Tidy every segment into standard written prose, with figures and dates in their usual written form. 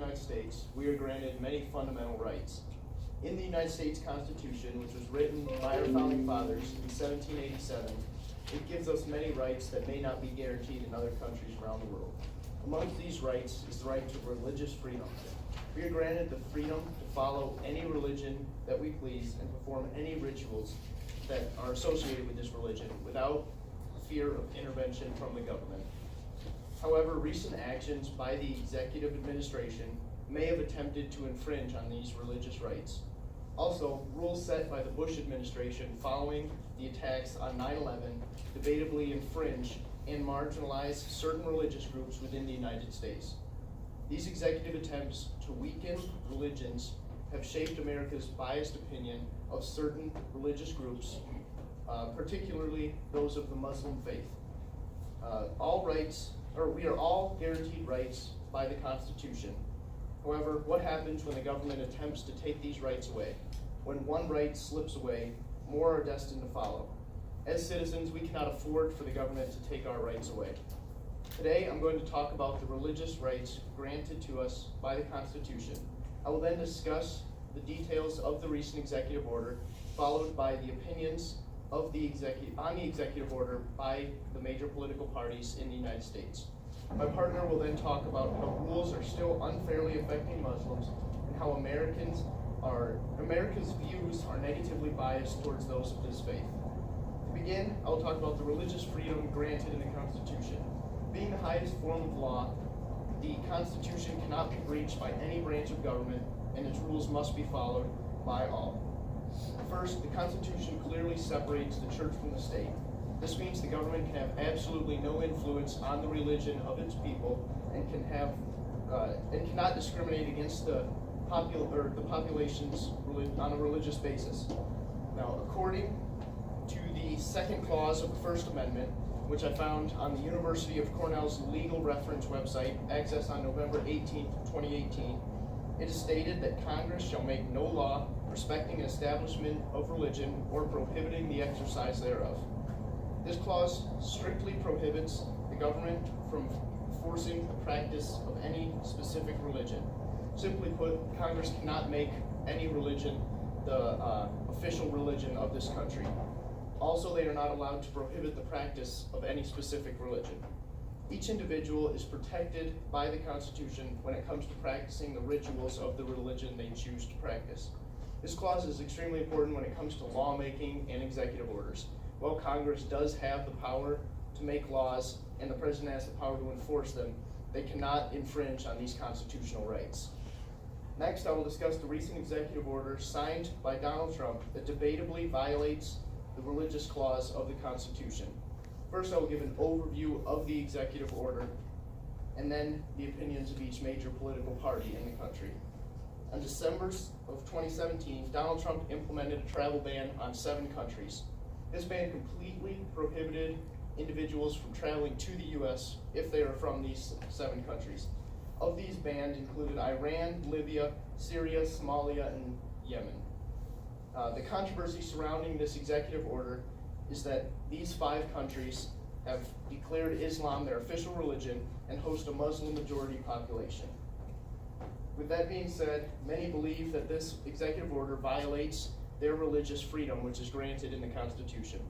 United States, we are granted many fundamental rights. In the United States Constitution, which was written by our founding fathers in 1787, it gives us many rights that may not be guaranteed in other countries around the world. Amongst these rights is the right to religious freedom. We are granted the freedom to follow any religion that we please and perform any rituals that are associated with this religion without fear of intervention from the government. However, recent actions by the executive administration may have attempted to infringe on these religious rights. Also, rules set by the Bush administration following the attacks on 9/11 debatably infringe and marginalize certain religious groups within the United States. These executive attempts to weaken religions have shaped America's biased opinion of certain religious groups, particularly those of the Muslim faith. We are all guaranteed rights by the Constitution. However, what happens when the government attempts to take these rights away? When one right slips away, more are destined to follow. As citizens, we cannot afford for the government to take our rights away. Today, I'm going to talk about the religious rights granted to us by the Constitution. I will then discuss the details of the recent executive order, followed by the opinions of the executive order by the major political parties in the United States. My partner will then talk about how rules are still unfairly affecting Muslims and how America's views are negatively biased towards those of this faith. To begin, I will talk about the religious freedom granted in the Constitution. Being the highest form of law, the Constitution cannot be breached by any branch of government, and its rules must be followed by all. First, the Constitution clearly separates the church from the state. This means the government can have absolutely no influence on the religion of its people and cannot discriminate against the populations on a religious basis. Now, according to the second clause of the First Amendment, which I found on the University of Cornell's legal reference website, accessed on November 18, 2018, it is stated that Congress shall make no law respecting an establishment of religion or prohibiting the exercise thereof. This clause strictly prohibits the government from forcing the practice of any specific religion. Simply put, Congress cannot make any religion the official religion of this country. Also, they are not allowed to prohibit the practice of any specific religion. Each individual is protected by the Constitution when it comes to practicing the rituals of the religion they choose to practice. This clause is extremely important when it comes to lawmaking and executive orders. While Congress does have the power to make laws and the President has the power to enforce them, they cannot infringe on these constitutional rights. Next, I will discuss the recent executive order signed by Donald Trump that debatably violates the religious clause of the Constitution. First, I will give an overview of the executive order and then the opinions of each major political party in the country. On December of 2017, Donald Trump implemented a travel ban on 7 countries. This ban completely prohibited individuals from traveling to the U.S. if they are from these 7 countries. Of these banned included Iran, Libya, Syria, Somalia, and Yemen. The controversy surrounding this executive order is that these 5 countries have declared Islam their official religion and host a Muslim majority population. With that being said, many believe that this executive order violates their religious freedom, which is granted in the Constitution.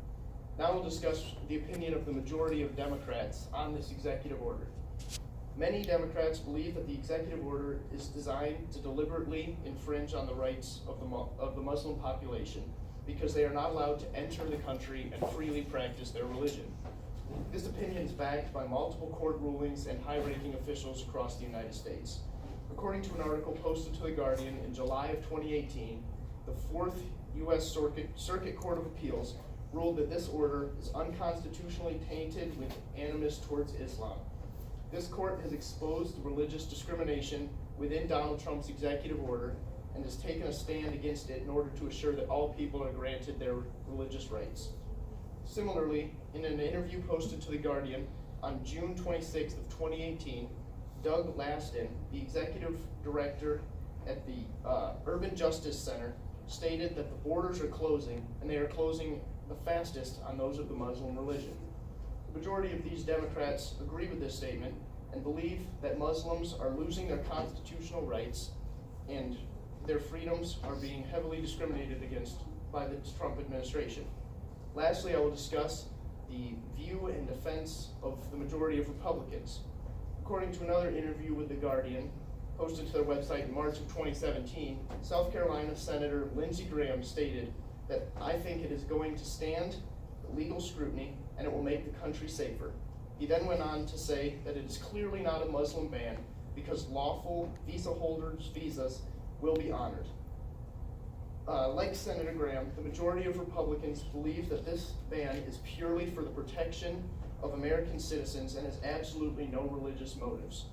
Now we'll discuss the opinion of the majority of Democrats on this executive order. Many Democrats believe that the executive order is designed to deliberately infringe on the rights of the Muslim population because they are not allowed to enter the country and freely practice their religion. This opinion is backed by multiple court rulings and high-ranking officials across the United States. According to an article posted to The Guardian in July of 2018, the 4th U.S. Circuit Court of Appeals ruled that this order is unconstitutionally tainted with animus towards Islam. This court has exposed the religious discrimination within Donald Trump's executive order and has taken a stand against it in order to assure that all people are granted their religious rights. Similarly, in an interview posted to The Guardian on June 26th of 2018, Doug Laston, the executive director at the Urban Justice Center, stated that the borders are closing, and they are closing the fastest on those of the Muslim religion. The majority of these Democrats agree with this statement, and believe that Muslims are losing their constitutional rights and their freedoms are being heavily discriminated against by the Trump administration. Lastly, I will discuss the view and defense of the majority of Republicans. According to another interview with The Guardian, posted to their website in March of 2017, South Carolina Senator Lindsey Graham stated that "I think it is going to stand legal scrutiny and it will make the country safer." He then went on to say that it is clearly not a Muslim ban because lawful visa holders' visas will be honored. Like Senator Graham, the majority of Republicans believe that this ban is purely for the protection of American citizens and has absolutely no religious motives.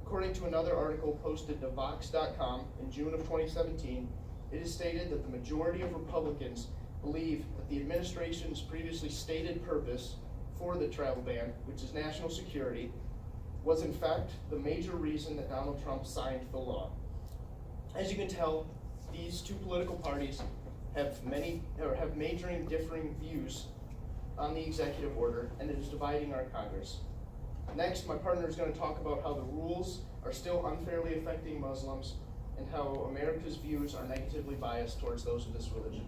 According to another article posted to Vox.com in June of 2017, it is stated that the majority of Republicans believe that the administration's previously stated purpose for the travel ban, which is national security, was in fact the major reason that Donald Trump signed the law. As you can tell, these two political parties have majoring differing views on the executive order, and it is dividing our Congress. Next, my partner is going to talk about how the rules are still unfairly affecting Muslims and how America's views are negatively biased towards those of this religion.